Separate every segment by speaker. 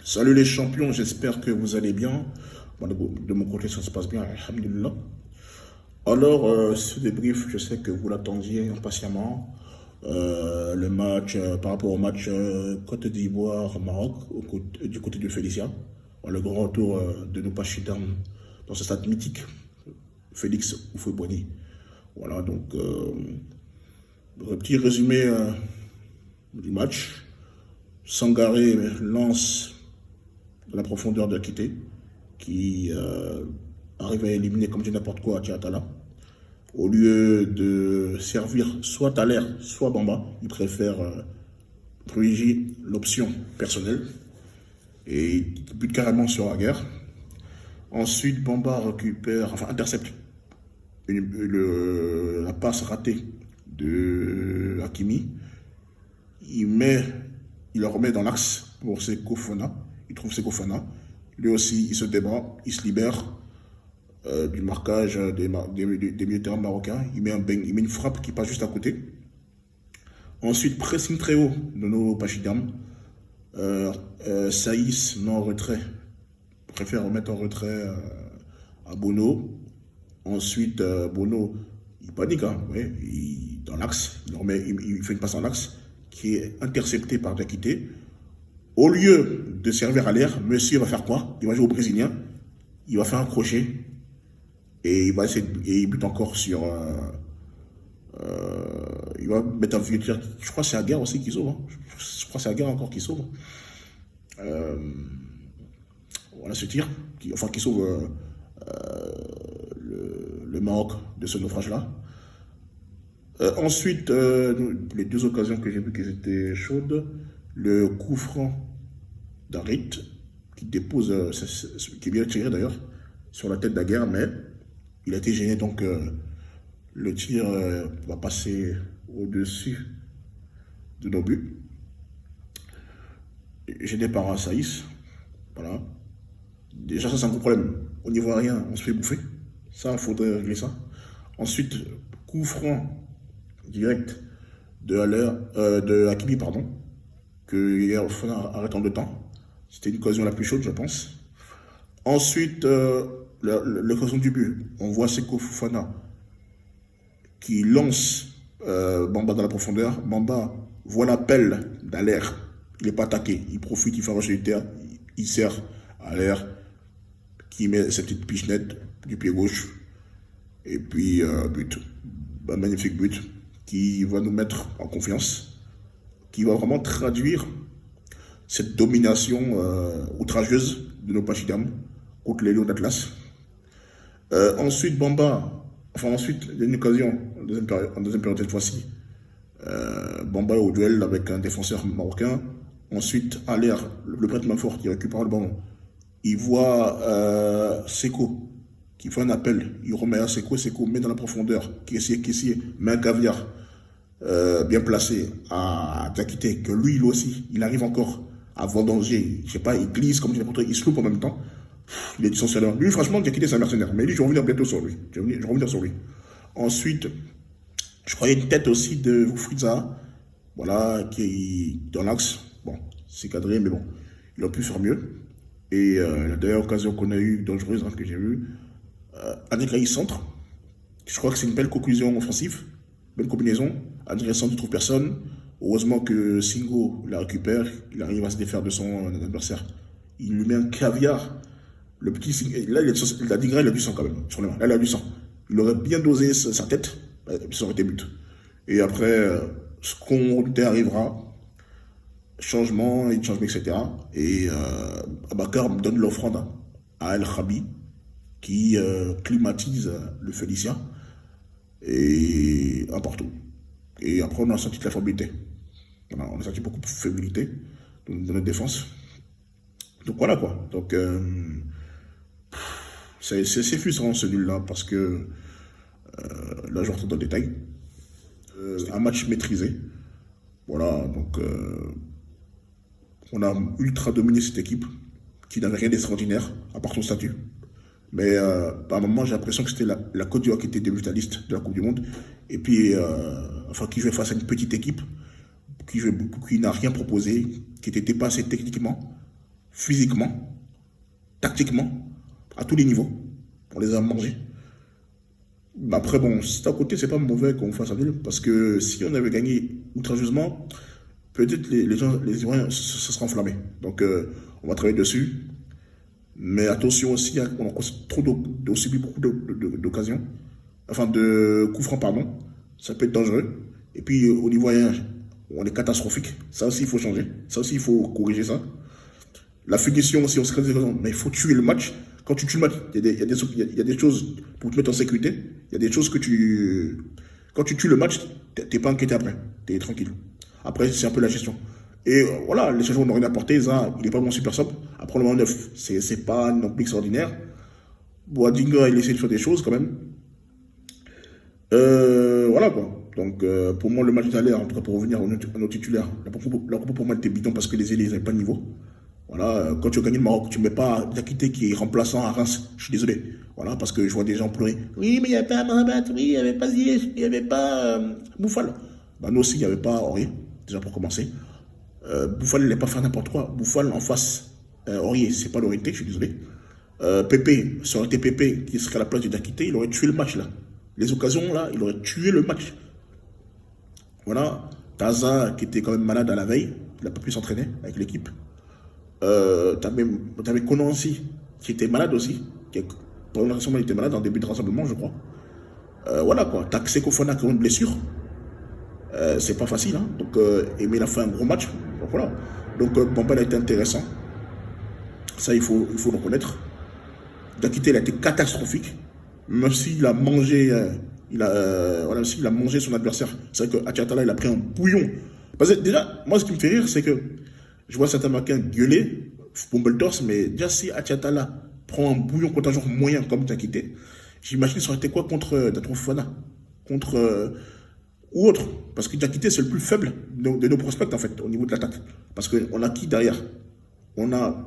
Speaker 1: Salut les champions, j'espère que vous allez bien. Bon, de mon côté, ça se passe bien, alhamdulillah. Alors, ce débrief, je sais que vous l'attendiez impatiemment. Le match, par rapport au match Côte d'Ivoire-Maroc, du côté de Félicia. Bon, le grand retour de nos Pachidam dans ce stade mythique, Félix Houphouët-Boigny. Voilà, donc, un petit résumé du match. Sangaré lance de la profondeur de Kité, qui arrive à éliminer comme dit n'importe quoi Tchatala. Au lieu de servir soit Thaler, soit Bamba, il préfère privilégier l'option personnelle et il bute carrément sur la guerre. Ensuite, Bamba récupère, enfin intercepte la passe ratée de Hakimi. Il le remet dans l'axe pour Seko Fofana. Il trouve Seko Fofana. Lui aussi, il se débat, il se libère du marquage des milieux de terrain marocains. Il met une frappe qui passe juste à côté. Ensuite, pressing très haut de nos Pachidam. Saïs met en retrait. Préfère remettre en retrait à Bono. Ensuite, Bono, il panique, hein, ouais, dans l'axe. Il fait une passe en axe qui est interceptée par Diakité. Au lieu de servir à l'air, monsieur va faire quoi? Il va jouer au Brésilien, il va faire un crochet et il bute encore sur. Il va mettre un vieux tir. Je crois que c'est Aguerre aussi qui sauve. Hein. Je crois que c'est Aguerre encore qui sauve. Voilà ce tir, qui sauve le Maroc de ce naufrage-là. Ensuite, les deux occasions que j'ai vues qui étaient chaudes, le coup franc d'Harit, qui dépose, qui est bien tiré d'ailleurs, sur la tête d'Aguerre, mais il a été gêné, donc le tir va passer au-dessus de nos buts. Gêné par Saïs, voilà. Déjà, ça c'est un gros problème. Au niveau aérien, on se fait bouffer. Ça, il faudrait régler ça. Ensuite, coup franc direct de Hakimi, pardon, que hier Fofana arrête en 2 temps. C'était l'occasion la plus chaude, je pense. Ensuite, l'occasion du but. On voit Seko Fofana qui lance Bamba dans la profondeur. Bamba voit l'appel d'Aler. Il n'est pas attaqué. Il profite, il fait un rush militaire. Il sert à l'air qui met sa petite pichenette du pied gauche. Et puis, but. Un magnifique but qui va nous mettre en confiance, qui va vraiment traduire cette domination outrageuse de nos Pachidam contre les Lions d'Atlas. Ensuite, il y a une occasion, en deuxième période cette fois-ci. Bamba au duel avec un défenseur marocain. Ensuite, à l'air, le prêtre Manfort qui récupère le ballon. Il voit Seko qui fait un appel. Il remet à Seko met dans la profondeur. Qui essaie, met un caviar bien placé à Diakité, que lui aussi, il arrive encore à vendanger. Je sais pas, il glisse comme il se loupe en même temps. Il est essentiellement. Lui, franchement, Diakité, c'est un mercenaire. Mais lui, je vais revenir bientôt sur lui. Je vais revenir sur lui. Ensuite, je croyais une tête aussi de Friza, voilà, qui est dans l'axe. Bon, c'est cadré, mais bon, il a pu faire mieux. Et la dernière occasion qu'on a eue, dangereuse, hein, que j'ai vue, Adrien centre. Je crois que c'est une belle conclusion offensive, belle combinaison. Adrien centre ne trouve personne. Heureusement que Singo la récupère, il arrive à se défaire de son adversaire. Il lui met un caviar. Le petit là, il a du sang quand même sur les mains. Là, il a du sang. Il aurait bien dosé sa tête, ça aurait été but. Et après, ce qu'on arrivera, changement, etc. Et Abakar me donne l'offrande à El Khabi, qui climatise le Félicien, et un partout. Et après, on a senti de la fébrilité. Voilà, on a senti beaucoup de fébrilité dans notre défense. Donc voilà quoi. Donc c'est frustrant ce nul-là, parce que là, je rentre dans le détail. Un match maîtrisé. Voilà, donc on a ultra dominé cette équipe qui n'avait rien d'extraordinaire, à part son statut. Mais par un moment, j'ai l'impression que c'était la Côte d'Ivoire qui était demi-finaliste de la Coupe du Monde. Et puis, qui jouait face à une petite équipe qui n'a rien proposé, qui était dépassée techniquement, physiquement, tactiquement, à tous les niveaux. On les a mangés. Après, bon, c'est à côté, c'est pas mauvais qu'on fasse un nul, parce que si on avait gagné outrageusement, peut-être les gens, les Ivoiriens se seraient enflammés. Donc, on va travailler dessus. Mais attention aussi, hein, on a subi beaucoup d'occasions, enfin de coups francs, pardon. Ça peut être dangereux. Et puis, au niveau aérien, on est catastrophique. Ça aussi, il faut changer. Ça aussi, il faut corriger ça. La finition aussi, on se crée des raisons. Mais il faut tuer le match. Quand tu tues le match, il y a des choses pour te mettre en sécurité. Il y a des choses que tu... Quand tu tues le match, t'es pas inquiété après. T'es tranquille. Après, c'est un peu la gestion. Et voilà, les changements n'ont rien apporté. Ça, il n'est pas bon super sub. Après le moment 9, c'est pas non plus extraordinaire. Boadinga, il essaie de faire des choses quand même. Voilà quoi. Donc pour moi, le match d'aller, en tout cas pour revenir à nos titulaires, la compo pour moi était bidon parce que les ailiers n'avaient pas de niveau. Voilà, quand tu as gagné le Maroc, tu ne mets pas Diakité qui est remplaçant à Reims. Je suis désolé. Voilà, parce que je vois des gens pleurer. Oui, mais il n'y avait pas Marabat, oui, il n'y avait pas Ziyech, il n'y avait pas Bouffal. Bah, nous aussi, il n'y avait pas Aurier, déjà pour commencer. Bouffal, il n'est pas faire n'importe quoi. Bouffal en face, Aurier, c'est pas l'orienté, je suis désolé. Pépé, ça aurait été Pépé qui serait à la place de Diakité, il aurait tué le match là. Les occasions là, il aurait tué le match. Voilà, Taza qui était quand même malade à la veille, il n'a pas pu s'entraîner avec l'équipe. T'avais Conan aussi, qui était malade aussi, pendant la il était malade en début de rassemblement, je crois. Voilà quoi, t'as Seko Fofana qui a une blessure. C'est pas facile, hein. Donc, mais il a fait un gros match. Donc voilà. Donc Bambal a été intéressant. Ça, il faut le reconnaître. Diakité, il a été catastrophique. Même s'il a mangé, voilà, s'il a mangé son adversaire. C'est vrai qu'Atiatala, il a pris un bouillon. Parce que déjà, moi, ce qui me fait rire, c'est que je vois certains Marocains gueuler, Bombeltors, mais déjà, si Atiatala prend un bouillon contre un joueur moyen comme Diakité, j'imagine que ça aurait été quoi contre Datro Fofana, contre ou autre. Parce que Diakité, c'est le plus faible de nos prospects, en fait, au niveau de l'attaque. Parce qu'on a qui derrière? On a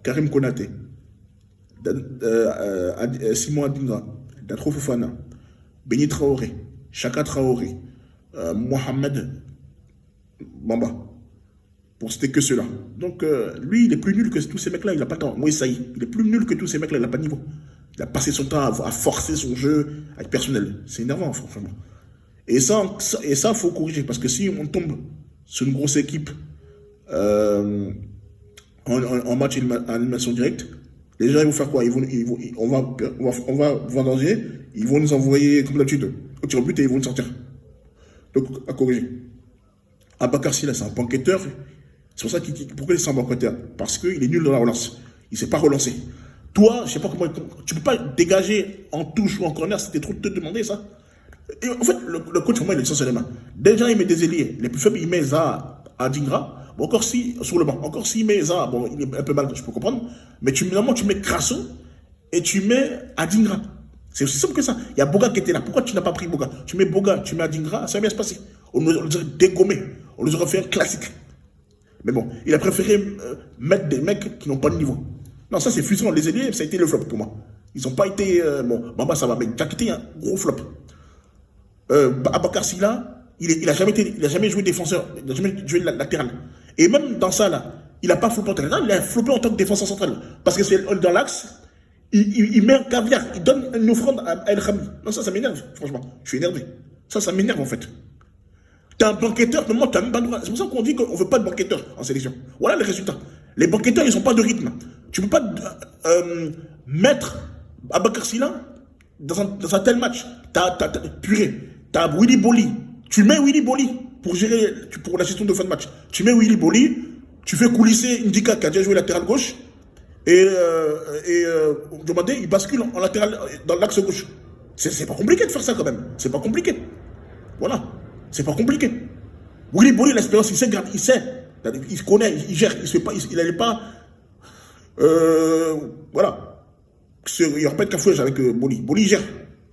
Speaker 1: Karim Konaté, Simon Adingra, Datro Fofana, Beni Traoré, Chaka Traoré, Mohamed Bamba. Pour citer que cela. Donc, lui, il est plus nul que tous ces mecs-là, il n'a pas le temps. Moi, ça y est, il est plus nul que tous ces mecs-là, il n'a pas de niveau. Il a passé son temps à forcer son jeu avec personnel. C'est énervant, franchement. Et ça, faut corriger, parce que si on tombe sur une grosse équipe en match à animation directe, les gens, ils vont faire quoi? On va vendanger, ils vont nous envoyer, comme d'habitude, au tir au but et ils vont nous sortir. Donc, à corriger. Abakar Silla, c'est un banquetteur. C'est pour ça pourquoi il est sans banquetteur? Parce qu'il est nul dans la relance. Il ne sait pas relancer. Toi, je ne sais pas comment... Tu ne peux pas dégager en touche ou en corner, c'était trop de te demander ça. Et en fait, le coach, pour moi, il est sans les mains. Déjà, il met des ailiers. Les plus faibles, il met Zaha à Dingra. Bon, encore si, sur le banc. Encore s'il met Zaha, bon, il est un peu mal, je peux comprendre. Mais normalement, tu mets Crasso et tu mets Adingra. C'est aussi simple que ça. Il y a Boga qui était là. Pourquoi tu n'as pas pris Boga? Tu mets Boga, tu mets Adingra, ça va bien se passer. On nous aurait dégommé. On nous aurait fait un classique. Mais bon, il a préféré mettre des mecs qui n'ont pas de niveau. Non, ça c'est frustrant. Les ailiers, ça a été le flop pour moi. Ils n'ont pas été... bon, Bamba, ça va, mais Diakité, un gros flop. Abakar Silla, il a jamais joué défenseur. Il n'a jamais joué latéral. Et même dans ça, là, il n'a pas flopé en tant que latéral, il a flopé en tant que défenseur central. Parce que c'est dans l'axe, il met un caviar, il donne une offrande à El Khami. Non, ça m'énerve, franchement. Je suis énervé. Ça m'énerve, en fait. T'es un banquetteur, normalement, tu n'as même pas le droit. C'est pour ça qu'on dit qu'on ne veut pas de banquetteur en sélection. Voilà les résultats. Les banquetteurs, ils n'ont pas de rythme. Tu ne peux pas mettre Abakar Silla dans un tel match. T'as Willy Boli. Tu mets Willy Boli pour la gestion de fin de match. Tu mets Willy Boli, tu fais coulisser Ndika qui a déjà joué latéral gauche. Et Diomandé, il bascule en latéral dans l'axe gauche. C'est pas compliqué de faire ça quand même. C'est pas compliqué. Voilà. C'est pas compliqué. Willy Boli, l'expérience, il sait. Il se connaît, il gère. Il n'allait pas. Voilà. Il n'y aura pas de cafouillage avec Boli. Boli, il gère.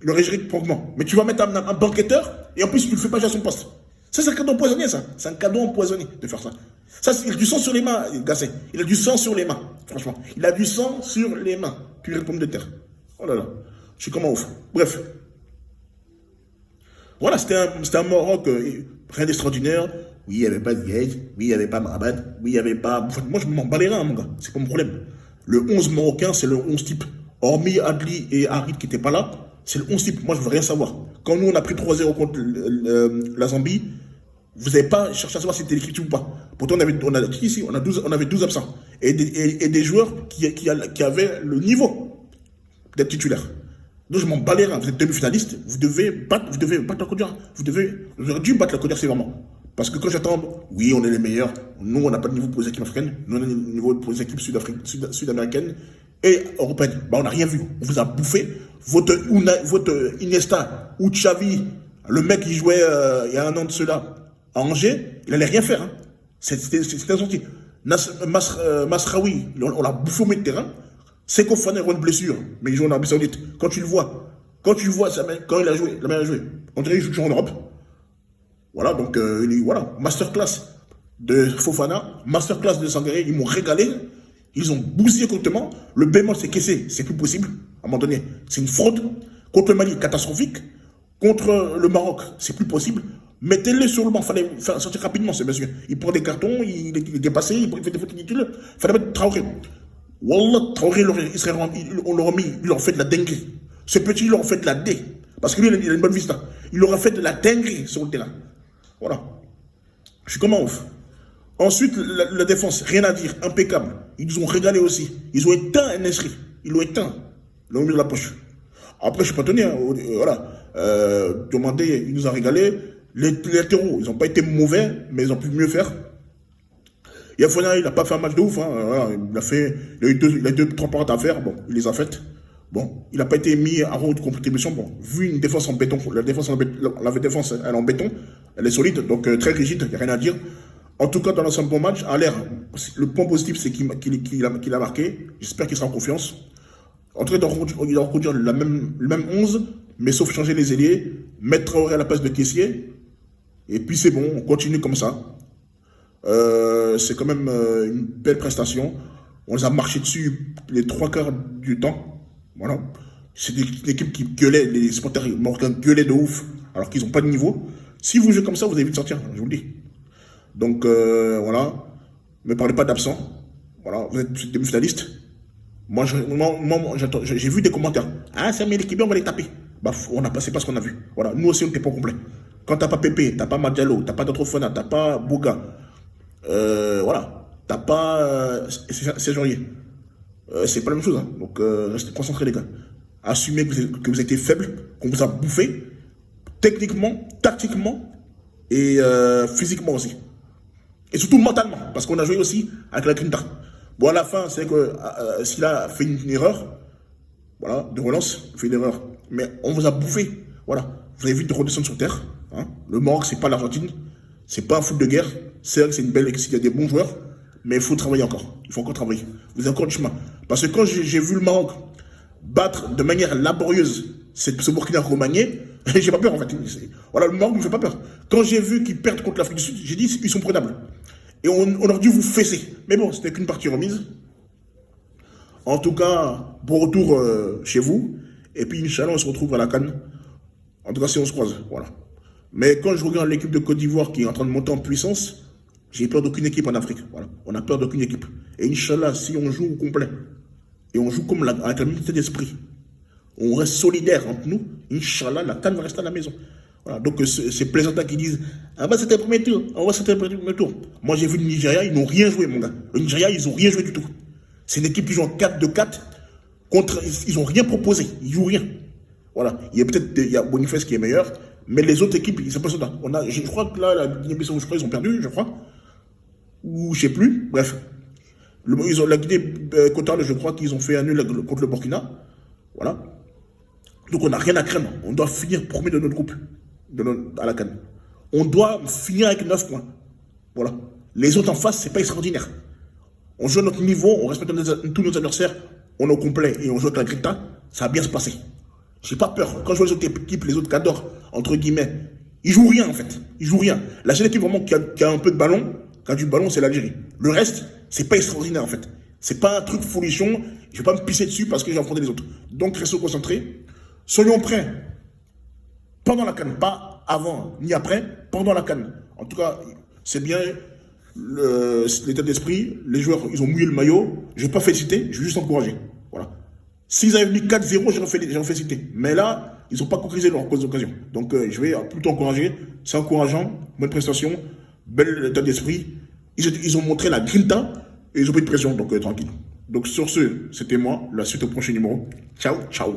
Speaker 1: Il aurait géré promptement. Mais tu vas mettre un banquetteur et en plus, tu ne le fais pas gérer à son poste. Ça, c'est un cadeau empoisonné, ça. C'est un cadeau empoisonné de faire ça. Ça, il a du sang sur les mains, Gasset. Il a du sang sur les mains, franchement. Il a du sang sur les mains. Puis il pommes de terre. Oh là là. Je suis comme un ouf. Bref. Voilà, c'était un Maroc, rien d'extraordinaire. Oui, il n'y avait pas Ziyech. Oui, il n'y avait pas Marabat. Oui, il n'y avait pas... Moi, je m'en bats les reins, mon gars. C'est pas mon problème. Le 11 marocain, c'est le 11 type. Hormis Adli et Harit qui n'étaient pas là, c'est le 11 type. Moi, je veux rien savoir. Quand nous, on a pris 3-0 contre la Zambie, vous n'avez pas cherché à savoir si c'était l'équipe ou pas. Pourtant, on avait 12 absents. Et des joueurs qui avaient le niveau d'être titulaires. Donc, je m'en bats les reins. Vous êtes demi-finaliste, vous devez battre la Côte d'Ivoire. Vous aurez dû battre la Côte d'Ivoire sévèrement. Parce que quand j'attends, oui, on est les meilleurs. Nous, on n'a pas de niveau pour les équipes africaines. Nous, on a le niveau pour les équipes sud-américaines et européennes. Bah, on n'a rien vu. On vous a bouffé. Votre Iniesta ou Xavi, le mec qui jouait il y a un an de cela à Angers, il n'allait rien faire. Hein. C'était un sorti. Masraoui, on l'a bouffé au milieu de terrain. Seko Fane a une blessure, mais il joue en Arabie Saoudite. Quand tu le vois, quand il a joué, on dirait qu'il joue en Europe. Voilà, donc, voilà, masterclass de Fofana, masterclass de Sangaré, ils m'ont régalé, ils ont bousillé complètement. Le bémol, c'est Kessé, c'est plus possible, à un moment donné, c'est une fraude. Contre le Mali, catastrophique. Contre le Maroc, c'est plus possible. Mettez-le sur le banc, il fallait faire sortir rapidement, c'est monsieur. Il prend des cartons, il est dépassé, il fait des fautes inutiles. Il fallait mettre Traoré. Wallah, Traoré, on l'aurait mis, il leur fait de la dinguerie. Ce petit, il leur fait de la dé. Parce que lui, il a une bonne vista. Il leur a fait de la dinguerie sur le terrain. Voilà. Je suis comme un ouf. Ensuite, la défense, rien à dire, impeccable. Ils nous ont régalé aussi. Ils ont éteint un esprit. Ils l'ont éteint. Ils l'ont mis dans la poche. Après, je suis pas étonné. Hein. Voilà. Demandé, il nous a régalé. Les latéraux, ils n'ont pas été mauvais, mais ils ont pu mieux faire. Yafona, il n'a pas fait un match de ouf. Hein. Voilà. Il a eu deux, trois parades à faire. Bon, il les a faites. Bon, il n'a pas été mis à rôle de contribution. Bon, vu une défense en béton, la défense, elle est en béton, elle est solide, donc très rigide, il n'y a rien à dire. En tout cas, dans l'ensemble bon match, à l'air, le point positif, c'est qu'il a marqué. J'espère qu'il sera en confiance. En tout cas, il va reproduire le même 11, mais sauf changer les ailiers, mettre Traoré à la place de Kessié, et puis c'est bon, on continue comme ça. C'est quand même une belle prestation. On les a marché dessus les 3/4 du temps. Voilà. C'est une équipe qui gueulait, les supporters marocains gueulaient de ouf, alors qu'ils n'ont pas de niveau. Si vous jouez comme ça, vous allez vite sortir, je vous le dis. Donc, voilà. Ne me parlez pas d'absent. Voilà, vous êtes demi-finaliste. Moi, j'ai vu des commentaires. Ah, c'est mais l'équipe, on va les taper. Bah, c'est pas ce qu'on a vu. Voilà, nous aussi, on n'était pas complet. Quand t'as pas Pépé, t'as pas Madialo, t'as pas Fofana, t'as pas Bouga, voilà, t'as pas Séjorier. C'est pas la même chose, hein. Donc restez concentrés les gars. Assumez que vous étiez faible, qu'on vous a bouffé, techniquement, tactiquement et physiquement aussi. Et surtout mentalement, parce qu'on a joué aussi avec la Grinta. Bon, à la fin, c'est que s'il a fait une erreur, voilà, de relance, il fait une erreur. Mais on vous a bouffé, voilà. Vous avez vite de redescendre sur terre. Hein. Le Maroc, c'est pas l'Argentine, c'est pas un foot de guerre. C'est vrai que c'est une belle équipe, il y a des bons joueurs. Mais il faut travailler encore. Il faut encore travailler. Vous avez encore du chemin. Parce que quand j'ai vu le Maroc battre de manière laborieuse ce Burkina remanié, j'ai pas peur en fait. Voilà, le Maroc ne me fait pas peur. Quand j'ai vu qu'ils perdent contre l'Afrique du Sud, j'ai dit ils sont prenables. Et on aurait dû vous fesser. Mais bon, c'était qu'une partie remise. En tout cas, bon retour chez vous. Et puis, Inch'Allah, on se retrouve à la CAN. En tout cas, si on se croise. Voilà. Mais quand je regarde l'équipe de Côte d'Ivoire qui est en train de monter en puissance, j'ai peur d'aucune équipe en Afrique. Voilà. On a peur d'aucune équipe. Et Inch'Allah, si on joue au complet, et on joue comme avec la unité d'esprit, on reste solidaire entre nous, Inch'Allah, la CAN va rester à la maison. Voilà. Donc, ces plaisantins qui disent ah bah c'était le premier tour, ah bah c'était le premier tour. Moi, j'ai vu le Nigeria, ils n'ont rien joué, mon gars. Le Nigeria, ils n'ont rien joué du tout. C'est une équipe qui joue en 4-2-4. Ils n'ont rien proposé. Ils jouent rien. Voilà. Il y a Boniface qui est meilleur, mais les autres équipes, c'est pas ça. Je crois que là, la Guinée-Bissau, je crois ils ont perdu, je crois. Ou je sais plus, bref. La Guinée-Équatoriale, je crois qu'ils ont fait un nul contre le Burkina. Voilà. Donc on n'a rien à craindre. On doit finir premier de notre groupe à la CAN. On doit finir avec 9 points. Voilà. Les autres en face, c'est pas extraordinaire. On joue à notre niveau, on respecte tous nos adversaires, on est au complet et on joue avec la Grinta, ça va bien se passer. J'ai pas peur. Quand je vois les autres équipes, les autres cadors, entre guillemets, ils jouent rien en fait. Ils jouent rien. La seule équipe vraiment qui a un peu de ballon, qui a du ballon, c'est l'Algérie. Le reste, c'est pas extraordinaire en fait. C'est pas un truc folichon. Je vais pas me pisser dessus parce que j'ai affronté les autres. Donc restons concentrés. Soyons prêts pendant la CAN, pas avant ni après, pendant la CAN. En tout cas, C'est bien l'état d'esprit. Les joueurs, ils ont mouillé le maillot. Je vais pas féliciter, je vais juste encourager. Voilà. S'ils avaient mis 4-0, j'aurais félicité. Mais là, ils n'ont pas concrétisé leur cause d'occasion. Donc, je vais plutôt encourager. C'est encourageant. Bonne prestation. Bel état d'esprit. Ils ont montré la grinta et ils ont pris de pression. Donc, tranquille. Donc, sur ce, c'était moi. La suite au prochain numéro. Ciao, ciao.